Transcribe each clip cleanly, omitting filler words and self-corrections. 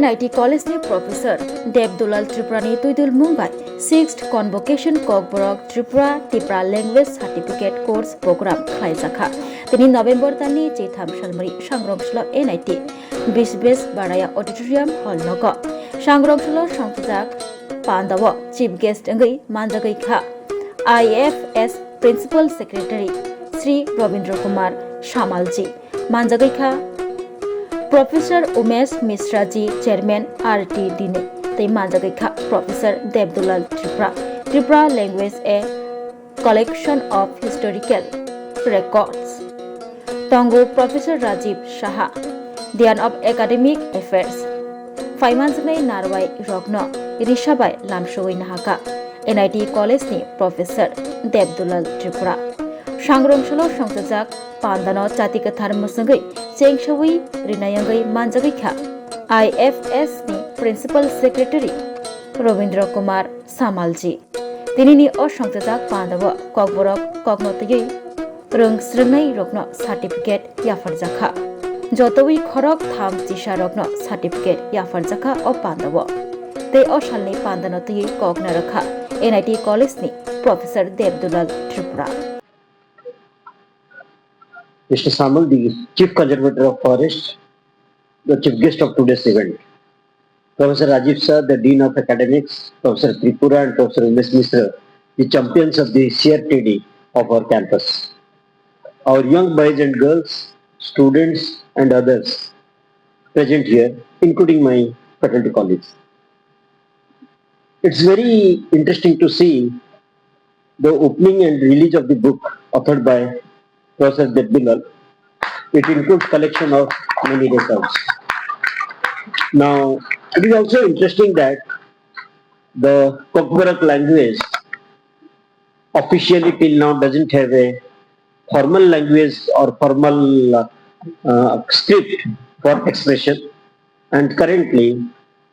NIT College ni Professor Devdulal Tripura ni Tuidul Mumbai 6th Convocation Kokborok Tripura Tipra Language Certificate Course Program Khaijakkha tini November tani Chetham Shalmari Sangrongshlo NIT Bisbes Baraya Auditorium Hall Nogo Sangrongshlo Sangtujak Panda Chief Guest Ngai Manjagai Kha IFS Principal Secretary Sri Ravindra Kumar Shamalji Manjagai Kha Professor Umesh Mishra ji Chairman RT Dine Tei Manjagai Kha Professor Devdulal Tripura Tripura Language a collection of historical records Tongo Professor Rajiv Shaha Dean of Academic Affairs Faimanjanai Narwai Rogno Rishabai Lamshoi Nahaka NIT College ni Professor Devdulal Tripura Sangrongshlo Sangtujak Pandano Chatika Tharmasangai Chengshawai Rinayangai Manjagai Kha IFS ni Principal Secretary Ravindra Kumar Samalji Tini ni o Sangtujak Panda Kokborok Koknotiyai Rongsrnai Rokno Certificate Yafarjakha Jotoi Khorok Tham Chisha Rokno Certificate Yafarjakha o Panda Tei o Shalni Pandanotiyai Kokna Rakha NIT College ni Professor Devdulal Tripura Mr. Samal, the Chief Conservator of Forest, the Chief Guest of today's event. Professor Rajiv Sir, the Dean of Academics, Professor Tripura and Professor Umesh Mishra, the champions of the CRTD of our campus. Our young boys and girls, students and others present here, including my faculty colleagues. It's very interesting to see the opening and release of the book authored by Professor Devdulal. It includes collection of many records. Now, it is also interesting that the Kokborok language officially till now doesn't have a formal language or formal script for expression, and currently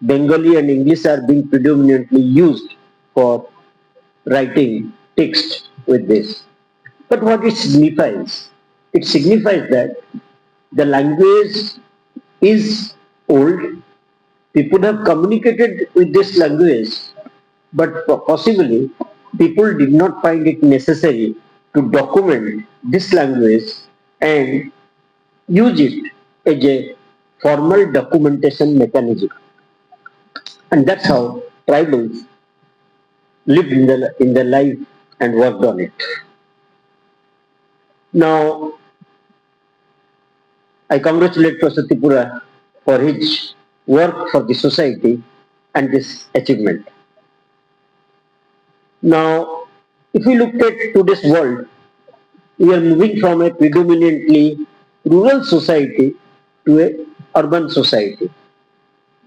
Bengali and English are being predominantly used for writing text with this. But what it signifies? It signifies that the language is old. People have communicated with this language, but possibly people did not find it necessary to document this language and use it as a formal documentation mechanism. And that's how tribals lived in their life and worked on it. Now, I congratulate Professor Tripura for his work for the society and this achievement. Now, if we look at today's world, we are moving from a predominantly rural society to an urban society.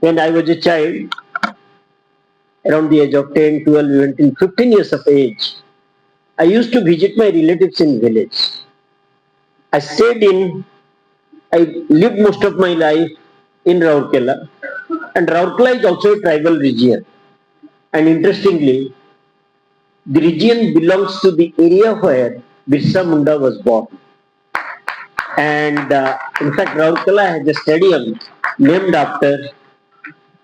When I was a child, around the age of 10, 12, even till 15 years of age, I used to visit my relatives in village. I lived most of my life in Rourkela, and Rourkela is also a tribal region. And interestingly, the region belongs to the area where Birsa Munda was born. And in fact, Rourkela has a stadium named after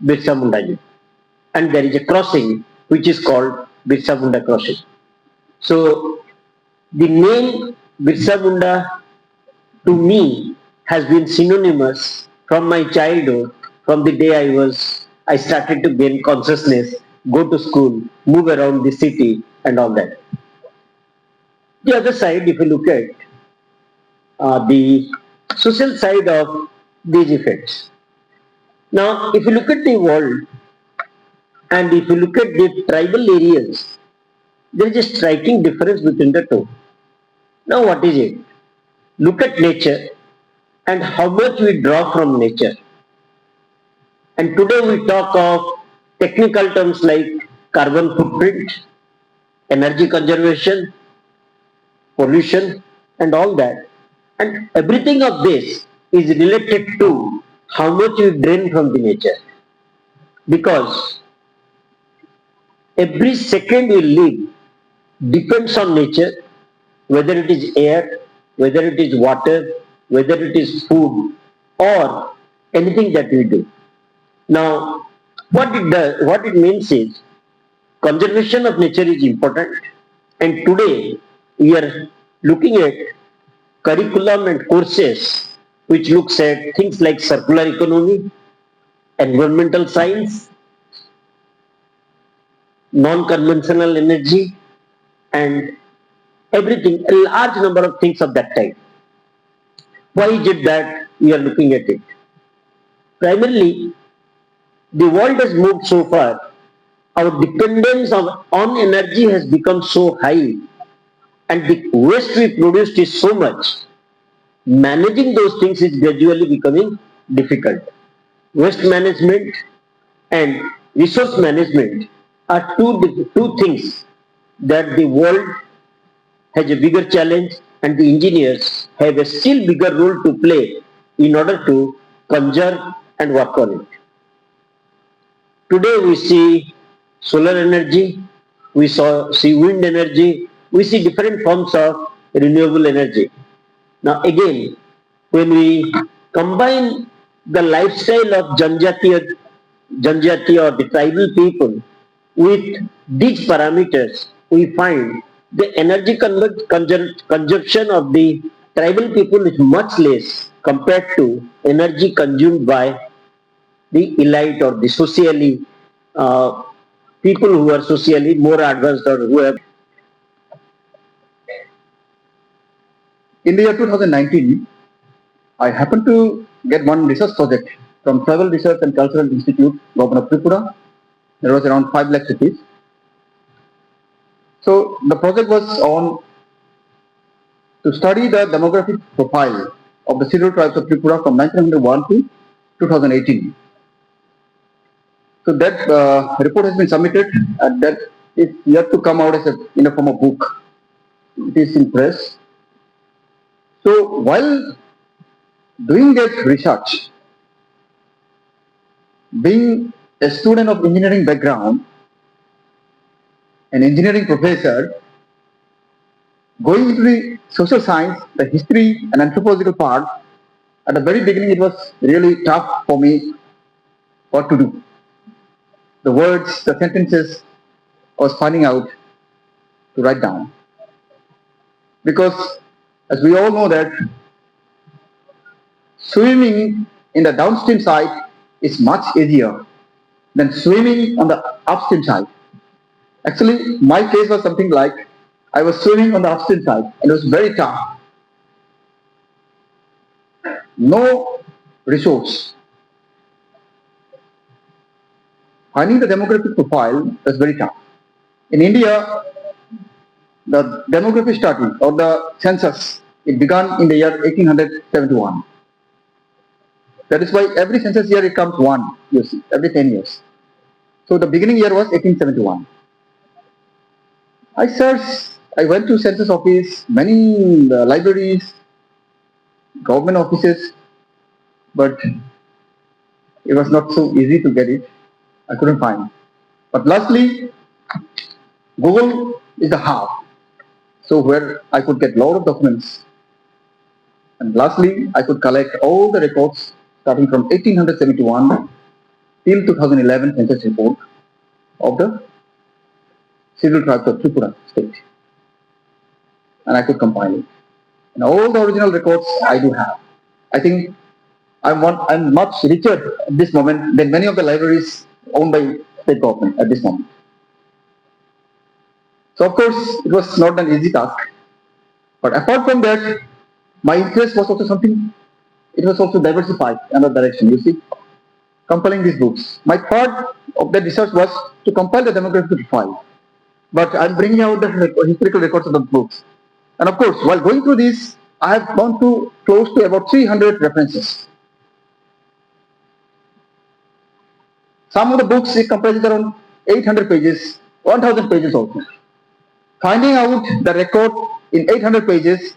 Birsa Munda ji. And there is a crossing which is called Birsa Munda crossing. So the name Birsa Munda to me has been synonymous from my childhood, from the day I started to gain consciousness, go to school, move around the city and all that. The other side, if you look at the social side of these effects. Now, if you look at the world and if you look at the tribal areas, there is a striking difference between the two. Now, what is it? Look at nature and how much we draw from nature. And today we talk of technical terms like carbon footprint, energy conservation, pollution and all that. And everything of this is related to how much we drain from the nature. Because every second we live depends on nature, whether it is air, whether it is water, whether it is food or anything that we do. Now, what it means is conservation of nature is important, and today we are looking at curriculum and courses which looks at things like circular economy, environmental science, non-conventional energy, and everything, a large number of things of that type. Why is it that we are looking at it? Primarily, the world has moved so far, our dependence on energy has become so high, and the waste we produced is so much. Managing those things is gradually becoming difficult. Waste management and resource management are two things that the world has a bigger challenge, and the engineers have a still bigger role to play in order to conserve and work on it. Today we see solar energy, see wind energy, we see different forms of renewable energy. Now again, when we combine the lifestyle of Janjati or the tribal people with these parameters, we find the energy consumption of the tribal people is much less compared to energy consumed by the elite or the socially uh, people who are socially more advanced or who have. In the year 2019, I happened to get one research project from Tribal Research and Cultural Institute, Government of Tripura. There was around 5 lakh rupees. So the project was on to study the demographic profile of the scheduled tribes of Tripura from 1901 to 2018. So that report has been submitted, and that is yet to come out as in a form of book. It is in press. So while doing that research, being a student of engineering background, an engineering professor, going into the social science, the history and anthropological part, at the very beginning it was really tough for me what to do. The words, the sentences I was finding out to write down. Because as we all know that swimming in the downstream side is much easier than swimming on the upstream side. Actually, my case was something like I was swimming on the upstream side and it was very tough. No resource. Finding the demographic profile was very tough. In India, the demographic study or the census, it began in the year 1871. That is why every census year it comes one, you see, every 10 years. So the beginning year was 1871. I searched, I went to census office, many libraries, government offices, but it was not so easy to get it. I couldn't find. But lastly, Google is the hub. So where I could get lot of documents. And lastly, I could collect all the records starting from 1871 till 2011 census report of the scheduled tribes of Tripura state. And I could compile it. And all the original records I do have. I think I'm much richer at this moment than many of the libraries owned by state government at this moment. So of course, it was not an easy task. But apart from that, my interest was also something, it was also diversified in another direction, you see, compiling these books. My part of the research was to compile the demographic profile. But I'm bringing out the historical records of the books. And of course, while going through this, I have gone to close to about 300 references. Some of the books it comprises around 800 pages, 1000 pages also. Finding out the record in 800 pages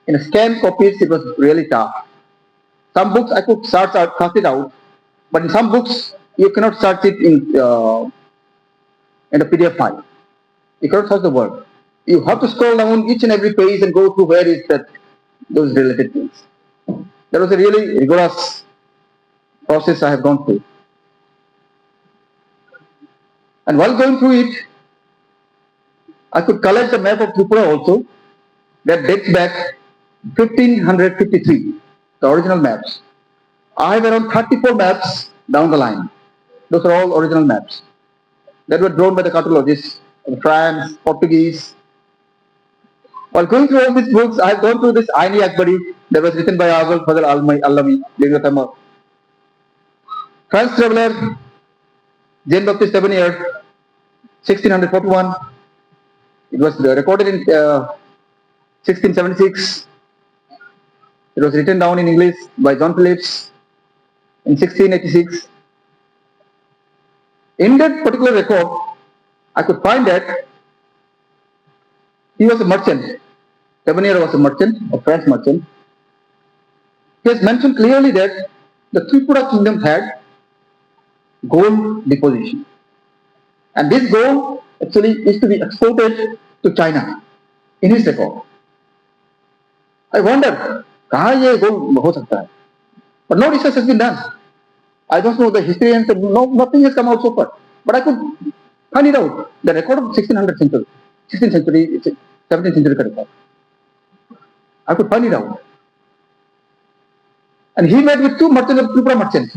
in a scanned copies, it was really tough. Some books I could search it out, but in some books you cannot search it in the PDF file. You cannot search the word. You have to scroll down each and every page and go through where is that those related things. That was a really rigorous process I have gone through. And while going through it, I could collect the map of Tripura also that dates back 1553, the original maps. I have around 34 maps down the line. Those are all original maps that were drawn by the cartologists in France, Portuguese. While going through all these books, I have gone through this Aini Akbari that was written by Abul Fazl Allami during the time of France traveler Jean Baptiste Tavernier, 1641. It was recorded in 1676. It was written down in English by John Phillips in 1686. In that particular record, I could find that he was a merchant. Tavernier was a merchant, a French merchant. He has mentioned clearly that the Tripura kingdom had gold deposition. And this gold actually is to be exported to China in his record. I wonder, कहाँ ये gold हो सकता है? But no research has been done. I don't know the history and nothing has come out so far. But I could find it out. The record of 16th century, 17th century record. I could find it out. And he met with two merchants of Tripura merchants.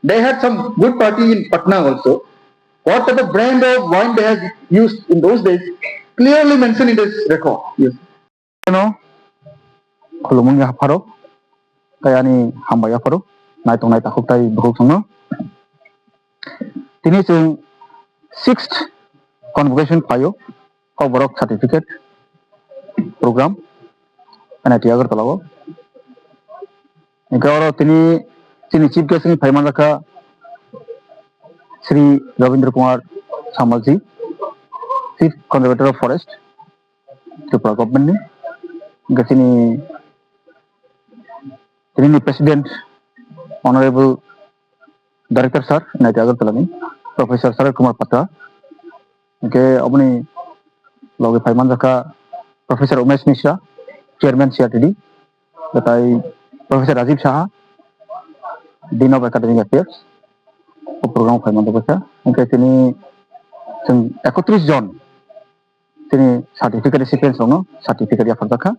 They had some good party in Patna also. What type of brand of wine they had used in those days clearly mentioned in this record. Yes. You know, khulumung ya pharo, kaya ni hamba ya pharo, naitong naita huktai bahuk sangno. Tini sing 6th Convocation payo, Kokborok certificate program, NITo Agartala. Ikawaro tini chief guest ni Khaijakkha Sri Ravindra Kumar Samalji, Chief Conservator of Forest, Tripura government ni. Ini President, Honorable Director Sir, NITo Agartala ni, Professor Sir Kumar Patra, ke apni loge Khaijakkha Professor Umesh Mishra, Chairman CRTD, betai Professor Rajiv Shah, Dean of Academic Affairs, program Khaijakkha, ke tini 31 John tini certificate recipients hono, certificate ya Khaijakkha,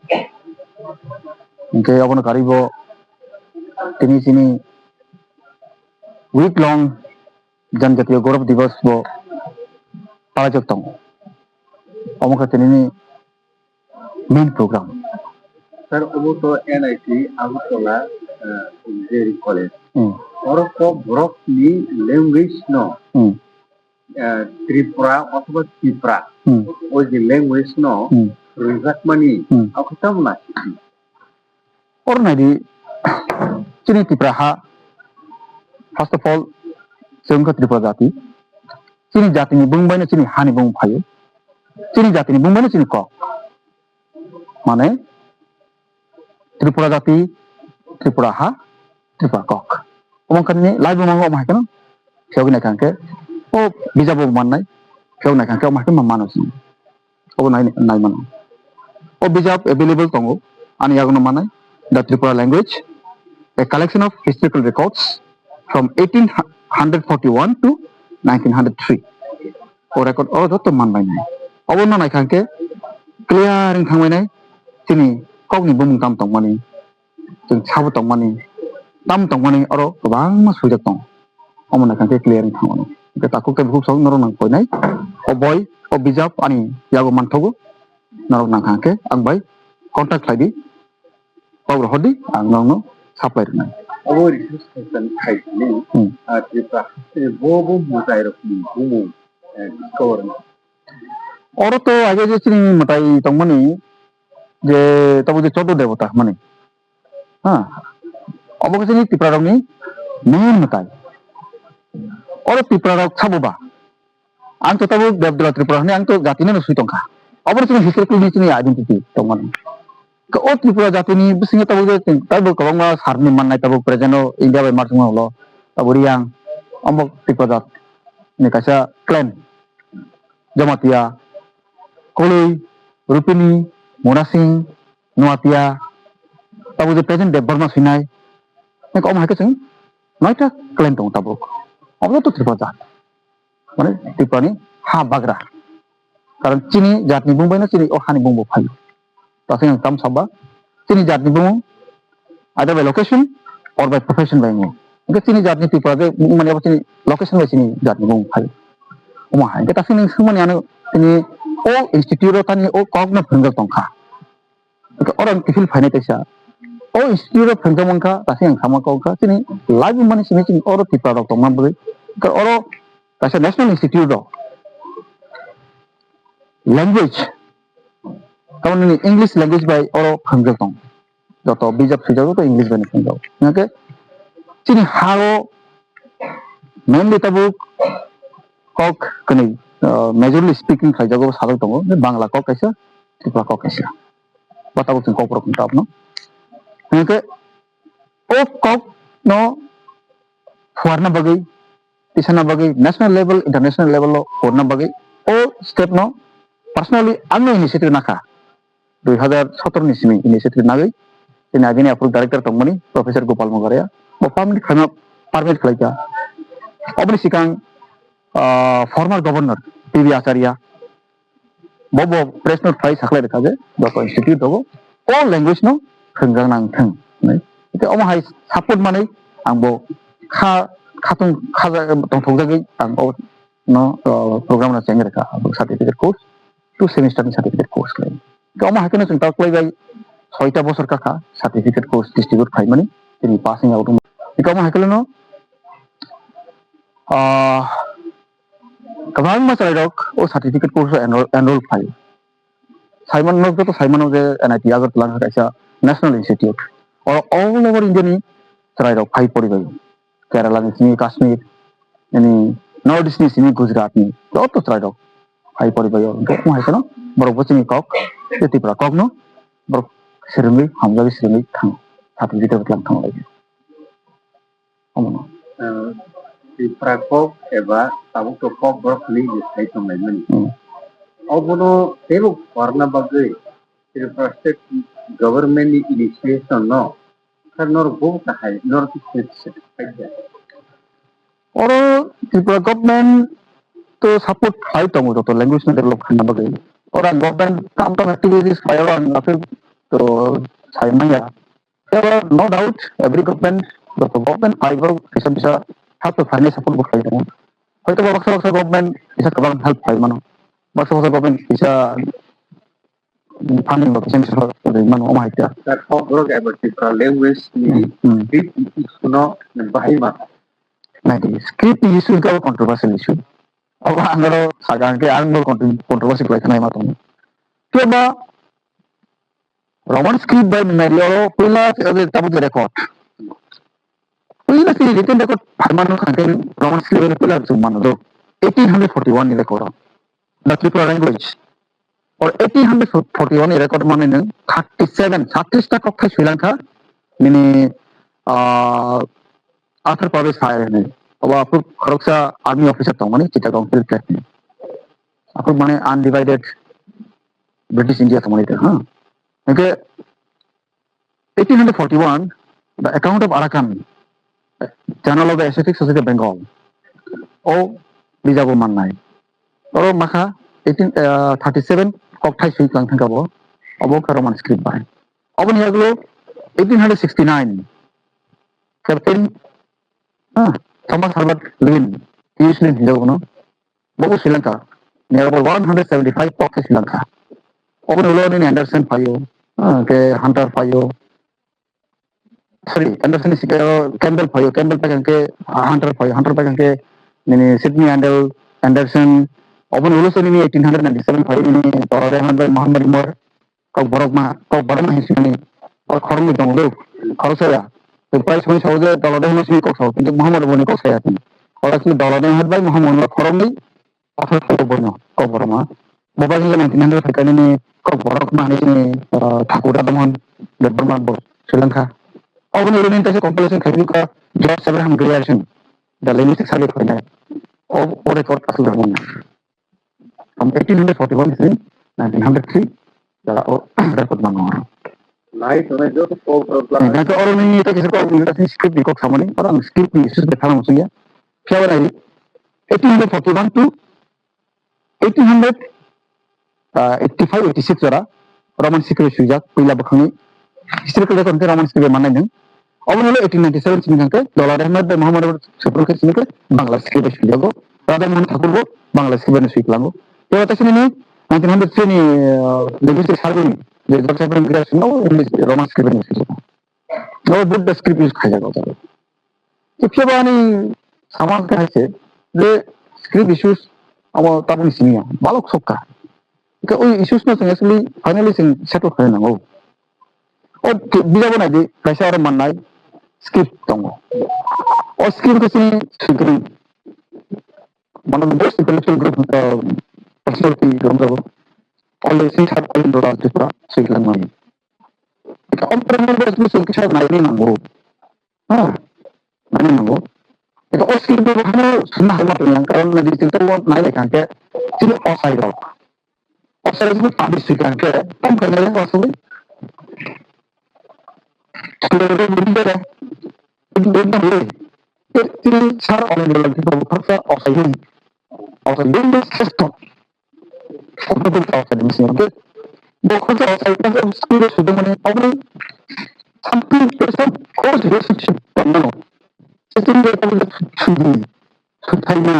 ke apno karibo tini sini week long जनजातीय गौरव दिवस वो पालक तंग अमुक तनी main program sir वो तो NIT Agartala engineering college और कोकबोरक नि लैंग्वेज नो त्रिपुरा अथवा तिप्रा ओ जे लैंग्वेज नो रिजाकमानी आखुतामना और नाइदी चिनी तिप्रा हा फर्स्ट ऑफ ऑल जोंखा त्रिपुरा जाति चिनी जातिनि बुंबायनो चिनी हानि बुं फायो चिनी जातिनि बुंबायनो चिनी क माने त्रिपुरा जाति त्रिपुरा हा त्रिपुरा कक अमंखानि लाइव मांगो माइकनो फेवगि नायखांके ओ बिजाबो माननाय फेव नायखांके माइकनो मानोसि ओ नाय मानो ओ बिजाब अवेलेबल दंगो आनि यागनो मानाय the Tripura language a collection of historical records from 1841 to 1903 o record o dotto manbai nai obono naikhangke clear ing thangbai nai tini kokni bumung tam tongmani jeng sabu tongmani tam tongmani oro gobang ma sujak tong omo naikhangke clear ing thangmani ke takuk te bhuk song norong nang koinai o boy o bijab ani yago manthogo norong nang khangke ang bai contact laidi pawro hodi ang nongno supply runai वो research session खाइने Tripura वो मोजाय रखनी वो discover और तो आगे जे चिनी मताई तंगमनी जे तबु जे 14 देवता माने हां अब के चिनी त्रिपुरा रंगनी मेन मताई और त्रिपुरा रंग छाबोबा आं तो तबु देवदला त्रिपुरा ने आं तो जातिने न सुइतंखा अब चिनी हिस्टोरिकल चिनी identity तंगमनी ke o Tripura jati ni bisinga tabu je tabu kabang ma sarni manai tabu present o India by march lo tabu riang amok Tripura jat ni kaisa clan Jamatia Koloi Rupini Monasing Nuatia tabu je present de Burma sinai ne ko ma ke sing naita clan tong tabu amlo to Tripura jat माने त्रिपुरानि हा बाग्रा कारण चीनी जातनि बुंबायना चीनी अ हानि बुंबो फायो दासो आं काम साबा चीनी जातनि बुङो either by location or by profession by mo के चीनी जातनि त्रिपुरा बे माने चीनी location by चीनी जातनि बुङो फायो अमा हाय के दासो नों सोमोनियानो चीनी ओ इंस्टिट्यूट तानि ओ कॉग्न फंगल तंखा और आं किफिल फायनाय तैसा ओ इंस्टिट्यूट फंगल मनखा दासो आं खामा कौखा चीनी लाइव माने चीनी और त्रिपुरा दं तंमा बे और दासो national institute language kamu English language by oro phangel tong joto bijab sijago to English by phangel nake chini haro mainly tabu kok kani majorly speaking khaijago sagal tongo bangla kok kaisa tripura kok kaisa batabo chung kokborok ni tap no nake o kok no fuarna bagai tisana bagai national level international level lo forna bagai o step no personally angno initiative naka 2017 ni sini initiative nagai ini agini approve director tongmani professor Gopal Mogaraya bo permit khana permit khlaika obni sikang former governor PV Acharya bobo press note file saklai rekhaje doto institute dogo all language no khanggang nang thang nai ite omo hai support manai angbo kha khatung khaja tongthokjagi angbo no program na change rekha certificate course 2 semester ni certificate course lai Kamu hakin na tak play by 6 bosor kaka certificate course distribute khai mani tini passing out kamu hakin no kabang mas rok o certificate course enroll khai Simon no to Simon of the NITo Agartala kaisa national institute or all over India ni sarai rok khai pori gai Kerala ni sini Kashmir ni Northeast ni sini Gujarat ni lot to sarai rok khai pori gai kamu hakin no borok bocini kok Tipra kok no borok serungi hamjagi serungi thang certificate betlang thang lagi omono Tipra kok eba tamu to Kokborok ni jisai to memani obono tebo warna bagai Tripura state government initiation no kan nor bo kahai nor certificate oro Tripura government to support khai tongo to language na develop khana bagai ora government kam to activities fire on after to saimaya there are no doubt every government the government fiber bisa have to finance support bo khai tongo hoyto baksa government bisa kabang help khai mano baksa government bisa funding bo bisa mano o mahita that Kokborok eba Tipra language ni no bahai ma script issue ka controversial issue अब angaro sagang ke angro controversy ko ekna ma tom keba roman script by Mario pula tabu record pula si written record harmano khanten roman script pula sumano do 1841 ni record the Tripura language or 1841 ni record mane nang 37 ta kokha Sri Lanka mini Arthur Powers fire ne अब आपको खरगसा army officer तो माने Chittagong field captain आपको माने undivided British India तो माने हाँ क्योंकि 1841 the account of Arakan journal of the Asiatic society Bengal ओ बिजाबो माननाय और माखा 1837 कक्टाइ सुइ लांथां गाबो अबो रोमान स्क्रिप्ट बाय अब नियागलो 1869 captain Thomas Herbert Lewin, usually in Hill, Bobo Sri Lanka, near about 175 pockets Sri Lanka. Open alone in Anderson Payo, Hunter Payo. Sorry, Anderson is Campbell Payo, Campbell Paganke, Hunter Paganke, Sydney Anderson. Open also in 1897 Payo, Torrehan by Muhammad Moore, Kokborok History, or Kormi Donglu, Korsaya. The price was over the dollar must be cooked into Muhammad Boniko Sayati. Or actually, dollar had by Muhammad Kormi, offered for Bono, Koboroma. Mobile 1900 Academy, Kokborok Mani, Takura Damon, the Burman Board, Sri Lanka. Often remained as a compilation Khaijakkha, George Abraham creation, the linguistic survey for that. Or record Castle Ramon. From 1841 to 1903, the record Manor. Night when I go to Kokborok Nah, ke orang ni kita kisah kau kita script di kok sama ni orang script ni isu betapa maksudnya. Siapa lagi? 1841 to 1885-86 jora Roman secret sujak pila bakhani historical record Roman secret manai nang awal 1897 sini kan dollar Ahmad bin Muhammad Sepuluh ke sini ke Bangla secret sujago Radha Mohan Thakur bo Bangla secret sujago to ta sini ni 1903 ni legislative survey je doctor immigration no Roman secret sujago no Buddha script use Khaijakkha jaro if you bani samal ka hai the script issues our tabun sini balok sokka ke oi issues na actually finally settle kare nango o bijabo na di kaisa ar mannai script tongo o script kasi sugri one of the most intellectual group personality group always have in the Tipra Switzerland money ka on premier bes mu sugri sa nai nango ha nai nango ka o script do hamo sunna hama yang karon na di tinta wo nai le kan ke sino offside ro offside mu tabi sikan ke tom kanale wasuli Sebenarnya berbeda. Berbeda boleh. Jadi cara orang dalam kita berkata offside. Offside itu sistem. Apa itu offside misalnya? Bukan offside itu sudah sudah mana? Apa? Sampai person course relationship. Mana? Itu dia tahu sudah. Sudahnya.